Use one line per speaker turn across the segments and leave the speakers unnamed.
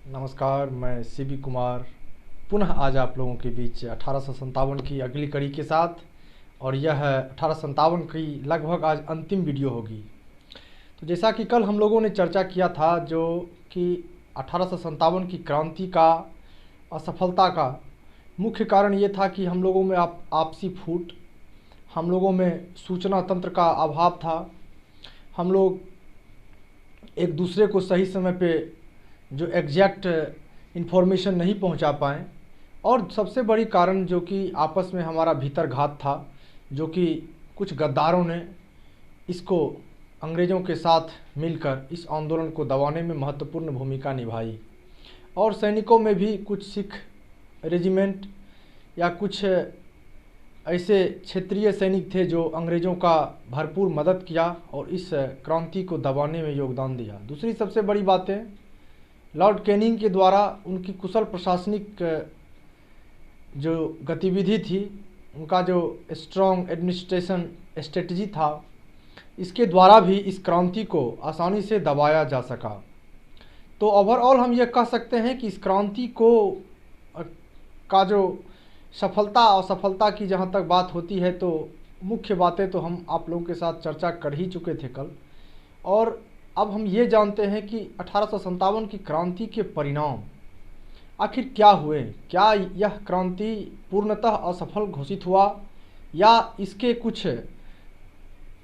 नमस्कार, मैं सीबी कुमार पुनः आज आप लोगों के बीच 1857 की अगली कड़ी के साथ। और यह 1857 की लगभग आज अंतिम वीडियो होगी। तो जैसा कि कल हम लोगों ने चर्चा किया था, जो कि 1857 की क्रांति का असफलता का मुख्य कारण ये था कि हम लोगों में आपसी फूट, हम लोगों में सूचना तंत्र का अभाव था। हम लोग एक दूसरे को सही समय पे जो एग्जैक्ट इन्फॉर्मेशन नहीं पहुंचा पाएँ, और सबसे बड़ी कारण जो कि आपस में हमारा भीतर घात था, जो कि कुछ गद्दारों ने इसको अंग्रेज़ों के साथ मिलकर इस आंदोलन को दबाने में महत्वपूर्ण भूमिका निभाई। और सैनिकों में भी कुछ सिख रेजिमेंट या कुछ ऐसे क्षेत्रीय सैनिक थे जो अंग्रेज़ों का भरपूर मदद किया और इस क्रांति को दबाने में योगदान दिया। दूसरी सबसे बड़ी बात है, लॉर्ड कैनिंग के द्वारा उनकी कुशल प्रशासनिक जो गतिविधि थी, उनका जो स्ट्रॉन्ग एडमिनिस्ट्रेशन स्ट्रेटजी था, इसके द्वारा भी इस क्रांति को आसानी से दबाया जा सका। तो ओवरऑल हम ये कह सकते हैं कि इस क्रांति को का जो सफलता और असफलता की जहाँ तक बात होती है, तो मुख्य बातें तो हम आप लोगों के साथ चर्चा कर ही चुके थे कल। और अब हम ये जानते हैं कि 1857 की क्रांति के परिणाम आखिर क्या हुए। क्या यह क्रांति पूर्णतः असफल घोषित हुआ, या इसके कुछ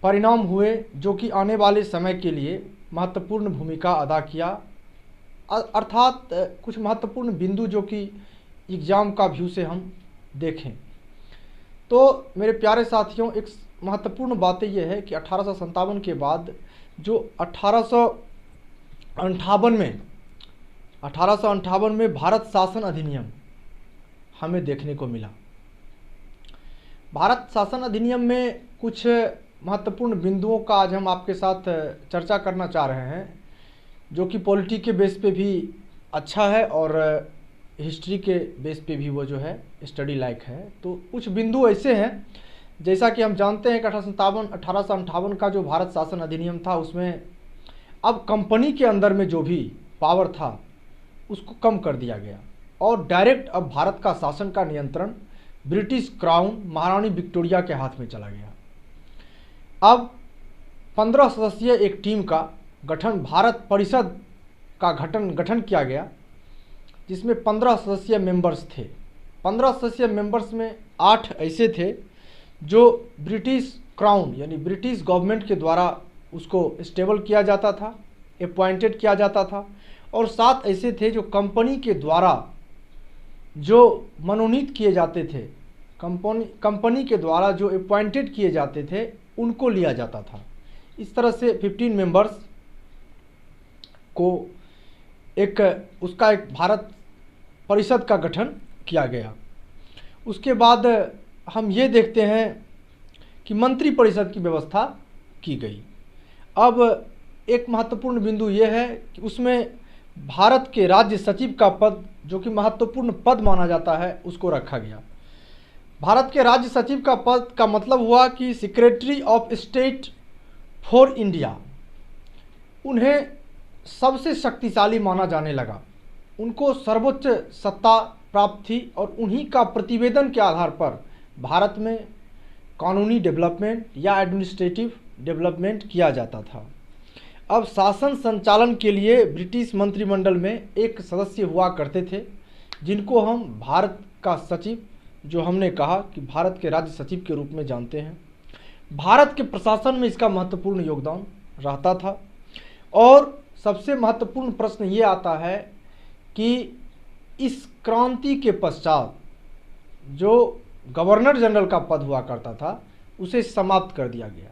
परिणाम हुए जो कि आने वाले समय के लिए महत्वपूर्ण भूमिका अदा किया, अर्थात कुछ महत्वपूर्ण बिंदु जो कि एग्ज़ाम का व्यू से हम देखें। तो मेरे प्यारे साथियों, एक महत्वपूर्ण बात यह है कि 1857 के बाद जो 1858 में भारत शासन अधिनियम हमें देखने को मिला। भारत शासन अधिनियम में कुछ महत्वपूर्ण बिंदुओं का आज हम आपके साथ चर्चा करना चाह रहे हैं, जो कि पॉलिटी के बेस पे भी अच्छा है और हिस्ट्री के बेस पे भी वो जो है स्टडी लायक है। तो कुछ बिंदु ऐसे हैं, जैसा कि हम जानते हैं कि 1858 का जो भारत शासन अधिनियम था, उसमें अब कंपनी के अंदर में जो भी पावर था उसको कम कर दिया गया और डायरेक्ट अब भारत का शासन का नियंत्रण ब्रिटिश क्राउन महारानी विक्टोरिया के हाथ में चला गया। अब 15 सदस्यीय एक टीम का गठन, भारत परिषद का गठन किया गया, जिसमें 15 सदस्यीय मेंबर्स थे। 15 सदस्यीय मेंबर्स में 8 ऐसे थे जो ब्रिटिश क्राउन यानी ब्रिटिश गवर्नमेंट के द्वारा उसको स्टेबल किया जाता था, अपॉइंटेड किया जाता था, और 7 ऐसे थे जो कंपनी के द्वारा जो मनोनीत किए जाते थे, कंपनी के द्वारा जो अपॉइंटेड किए जाते थे, उनको लिया जाता था। इस तरह से 15 मेंबर्स को एक भारत परिषद का गठन किया गया। उसके बाद हम ये देखते हैं कि मंत्री परिषद की व्यवस्था की गई। अब एक महत्वपूर्ण बिंदु ये है कि उसमें भारत के राज्य सचिव का पद, जो कि महत्वपूर्ण पद माना जाता है, उसको रखा गया। भारत के राज्य सचिव का पद का मतलब हुआ कि secretary of state for India. उन्हें सबसे शक्तिशाली माना जाने लगा, उनको सर्वोच्च सत्ता प्राप्त थी और उन्हीं का प्रतिवेदन के आधार पर भारत में कानूनी डेवलपमेंट या एडमिनिस्ट्रेटिव डेवलपमेंट किया जाता था। अब शासन संचालन के लिए ब्रिटिश मंत्रिमंडल में एक सदस्य हुआ करते थे, जिनको हम भारत का सचिव, जो हमने कहा कि भारत के राज्य सचिव के रूप में जानते हैं। भारत के प्रशासन में इसका महत्वपूर्ण योगदान रहता था। और सबसे महत्वपूर्ण प्रश्न ये आता है कि इस क्रांति के पश्चात जो गवर्नर जनरल का पद हुआ करता था, उसे समाप्त कर दिया गया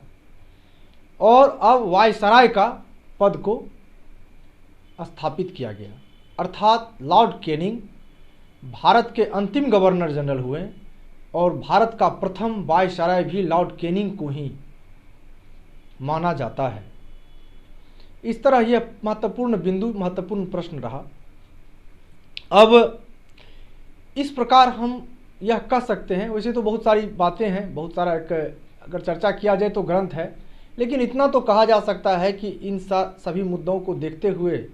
और अब वायसराय का पद को स्थापित किया गया, अर्थात लॉर्ड कैनिंग भारत के अंतिम गवर्नर जनरल हुए और भारत का प्रथम वायसराय भी लॉर्ड कैनिंग को ही माना जाता है। इस तरह यह महत्वपूर्ण बिंदु, महत्वपूर्ण प्रश्न रहा। अब इस प्रकार हम यह कह सकते हैं, वैसे तो बहुत सारी बातें हैं, बहुत सारा अगर चर्चा किया जाए तो ग्रंथ है, लेकिन इतना तो कहा जा सकता है कि इन सभी मुद्दों को देखते हुए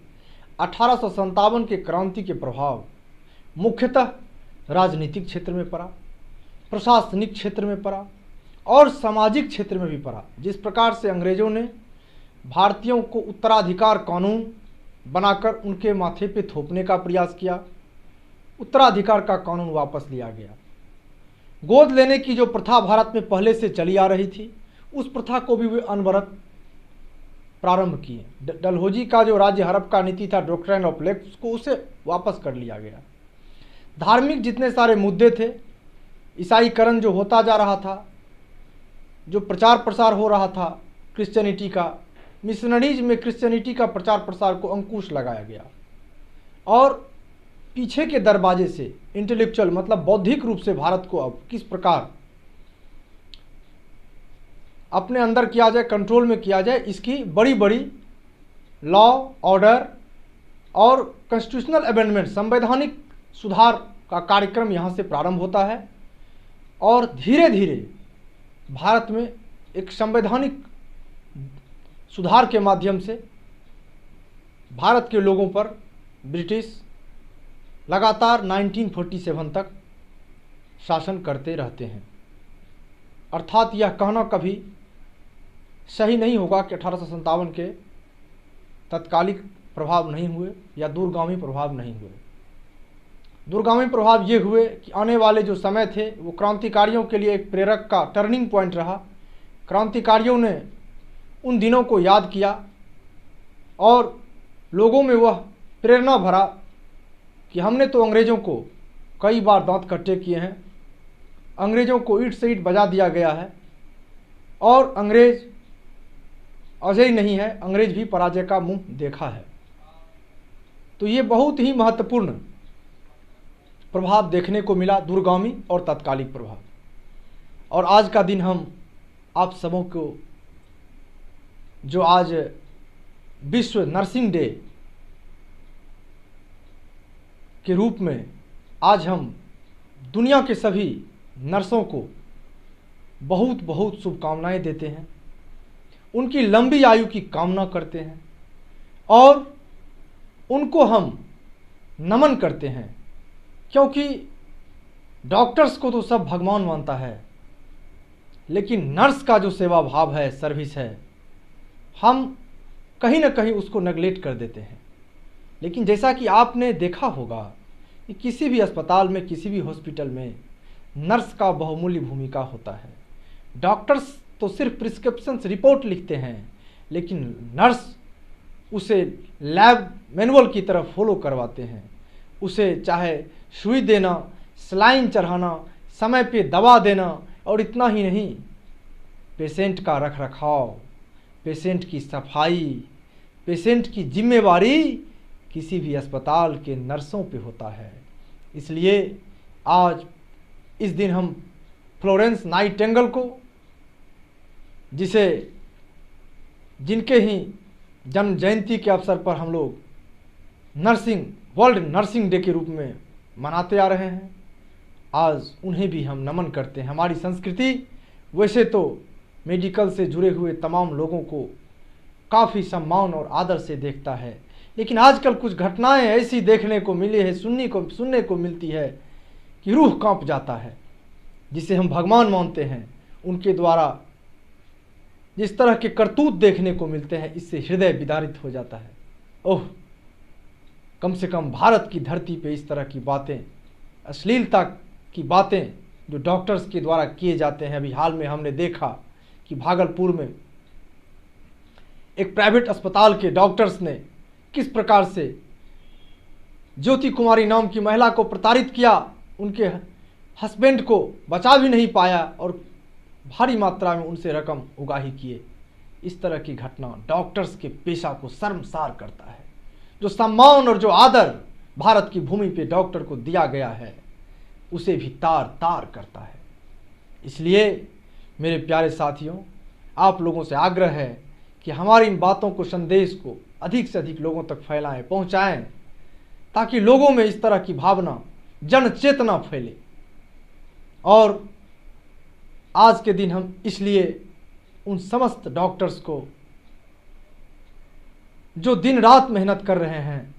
1857 के क्रांति के प्रभाव मुख्यतः राजनीतिक क्षेत्र में पड़ा, प्रशासनिक क्षेत्र में पड़ा और सामाजिक क्षेत्र में भी पड़ा। जिस प्रकार से अंग्रेज़ों ने भारतीयों को उत्तराधिकार कानून बनाकर उनके माथे पे थोपने का प्रयास किया, उत्तराधिकार का कानून वापस लिया गया। गोद लेने की जो प्रथा भारत में पहले से चली आ रही थी, उस प्रथा को भी वे अनवरत प्रारंभ किए। डलहौजी का जो राज्य हड़प का नीति था, डॉक्ट्राइन ऑफ लेग्स को, उसे वापस कर लिया गया। धार्मिक जितने सारे मुद्दे थे, ईसाईकरण जो होता जा रहा था, जो प्रचार प्रसार हो रहा था क्रिश्चियनिटी का, मिशनरीज में क्रिश्चियनिटी का प्रचार प्रसार को अंकुश लगाया गया और पीछे के दरवाजे से इंटेलेक्चुअल मतलब बौद्धिक रूप से भारत को अब किस प्रकार अपने अंदर किया जाए, कंट्रोल में किया जाए, इसकी बड़ी बड़ी लॉ, ऑर्डर और कॉन्स्टिट्यूशनल अमेंडमेंट, संवैधानिक सुधार का कार्यक्रम यहाँ से प्रारंभ होता है और धीरे धीरे भारत में एक संवैधानिक सुधार के माध्यम से भारत के लोगों पर ब्रिटिश लगातार 1947 तक शासन करते रहते हैं। अर्थात यह कहना कभी सही नहीं होगा कि 1857 के तत्कालिक प्रभाव नहीं हुए या दूरगामी प्रभाव नहीं हुए। दूरगामी प्रभाव ये हुए कि आने वाले जो समय थे वो क्रांतिकारियों के लिए एक प्रेरक का टर्निंग पॉइंट रहा। क्रांतिकारियों ने उन दिनों को याद किया और लोगों में वह प्रेरणा भरा कि हमने तो अंग्रेज़ों को कई बार दांत खट्टे किए हैं, अंग्रेज़ों को ईंट से ईंट बजा दिया गया है और अंग्रेज़ अजय नहीं है, अंग्रेज़ भी पराजय का मुंह देखा है। तो ये बहुत ही महत्वपूर्ण प्रभाव देखने को मिला, दूरगामी और तात्कालिक प्रभाव। और आज का दिन हम आप सबों को, जो आज विश्व नर्सिंग डे के रूप में आज हम दुनिया के सभी नर्सों को बहुत बहुत शुभकामनाएं देते हैं, उनकी लंबी आयु की कामना करते हैं और उनको हम नमन करते हैं, क्योंकि डॉक्टर्स को तो सब भगवान मानता है, लेकिन नर्स का जो सेवा भाव है, सर्विस है, हम कहीं ना कहीं उसको नेगलेक्ट कर देते हैं। लेकिन जैसा कि आपने देखा होगा कि किसी भी अस्पताल में, किसी भी हॉस्पिटल में नर्स का बहुमूल्य भूमिका होता है। डॉक्टर्स तो सिर्फ प्रिस्क्रिप्शंस रिपोर्ट लिखते हैं, लेकिन नर्स उसे लैब मैनुअल की तरफ फॉलो करवाते हैं। उसे चाहे सुई देना, सलाइन चढ़ाना, समय पे दवा देना और इतना ही नहीं, पेशेंट का रख रखाव, पेशेंट की सफाई, पेशेंट की जिम्मेवारी किसी भी अस्पताल के नर्सों पे होता है। इसलिए आज इस दिन हम फ्लोरेंस नाइटिंगेल को, जिनके ही जन्म जयंती के अवसर पर हम लोग वर्ल्ड नर्सिंग डे के रूप में मनाते आ रहे हैं, आज उन्हें भी हम नमन करते हैं। हमारी संस्कृति वैसे तो मेडिकल से जुड़े हुए तमाम लोगों को काफ़ी सम्मान और आदर से देखता है, लेकिन आजकल कुछ घटनाएं ऐसी देखने को मिली है, सुनने को मिलती है कि रूह कांप जाता है। जिसे हम भगवान मानते हैं, उनके द्वारा जिस तरह के करतूत देखने को मिलते हैं, इससे हृदय विदारित हो जाता है। ओह, कम से कम भारत की धरती पे इस तरह की बातें, अश्लीलता की बातें जो डॉक्टर्स के द्वारा किए जाते हैं। अभी हाल में हमने देखा कि भागलपुर में एक प्राइवेट अस्पताल के डॉक्टर्स ने किस प्रकार से ज्योति कुमारी नाम की महिला को प्रताड़ित किया, उनके हस्बैंड को बचा भी नहीं पाया और भारी मात्रा में उनसे रकम उगाही किए। इस तरह की घटना डॉक्टर्स के पेशा को शर्मसार करता है। जो सम्मान और जो आदर भारत की भूमि पे डॉक्टर को दिया गया है, उसे भी तार तार करता है। इसलिए मेरे प्यारे साथियों, आप लोगों से आग्रह है कि हमारी इन बातों को, संदेश को अधिक से अधिक लोगों तक फैलाएं, पहुंचाएं, ताकि लोगों में इस तरह की भावना, जन चेतना फैले। और आज के दिन हम इसलिए उन समस्त डॉक्टर्स को जो दिन रात मेहनत कर रहे हैं,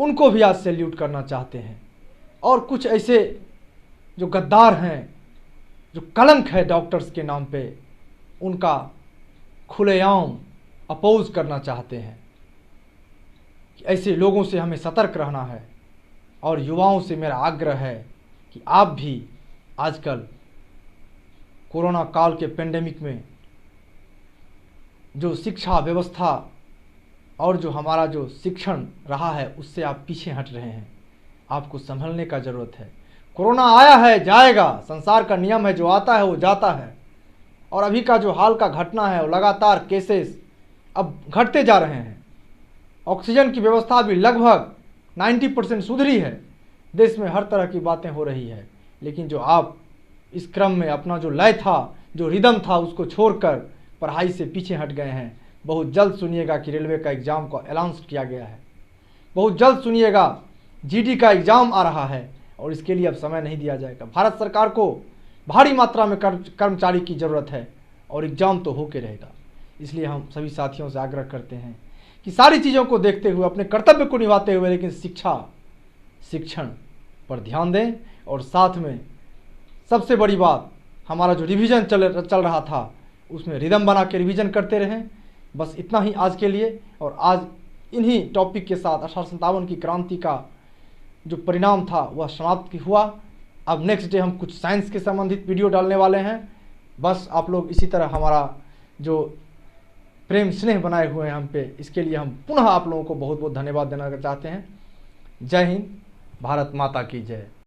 उनको भी आज सैल्यूट करना चाहते हैं। और कुछ ऐसे जो गद्दार हैं, जो कलंक है डॉक्टर्स के नाम पे, उनका खुलेआम अपोज करना चाहते हैं। ऐसे लोगों से हमें सतर्क रहना है। और युवाओं से मेरा आग्रह है कि आप भी आजकल कोरोना काल के पेंडेमिक में जो शिक्षा व्यवस्था और जो हमारा जो शिक्षण रहा है उससे आप पीछे हट रहे हैं। आपको संभलने का ज़रूरत है। कोरोना आया है, जाएगा, संसार का नियम है, जो आता है वो जाता है। और अभी का जो हाल का घटना है वो लगातार केसेस अब घटते जा रहे हैं। ऑक्सीजन की व्यवस्था भी लगभग 90% सुधरी है। देश में हर तरह की बातें हो रही है, लेकिन जो आप इस क्रम में अपना जो लय था, जो रिदम था, उसको छोड़कर पढ़ाई से पीछे हट गए हैं। बहुत जल्द सुनिएगा कि रेलवे का एग्ज़ाम को अनाउंस किया गया है। बहुत जल्द सुनिएगा जीडी का एग्ज़ाम आ रहा है और इसके लिए अब समय नहीं दिया जाएगा। भारत सरकार को भारी मात्रा में कर्मचारी की ज़रूरत है और एग्ज़ाम तो होके रहेगा। इसलिए हम सभी साथियों से आग्रह करते हैं कि सारी चीज़ों को देखते हुए, अपने कर्तव्य को निभाते हुए, लेकिन शिक्षण पर ध्यान दें। और साथ में सबसे बड़ी बात, हमारा जो रिवीजन चल रहा था उसमें रिदम बना के रिवीजन करते रहें। बस इतना ही आज के लिए। और आज इन्हीं टॉपिक के साथ 1857 की क्रांति का जो परिणाम था वह समाप्त हुआ। अब नेक्स्ट डे हम कुछ साइंस के संबंधित वीडियो डालने वाले हैं। बस आप लोग इसी तरह हमारा जो प्रेम स्नेह बनाए हुए हैं हम पे, इसके लिए हम पुनः आप लोगों को बहुत बहुत धन्यवाद देना चाहते हैं। जय हिंद, भारत माता की जय।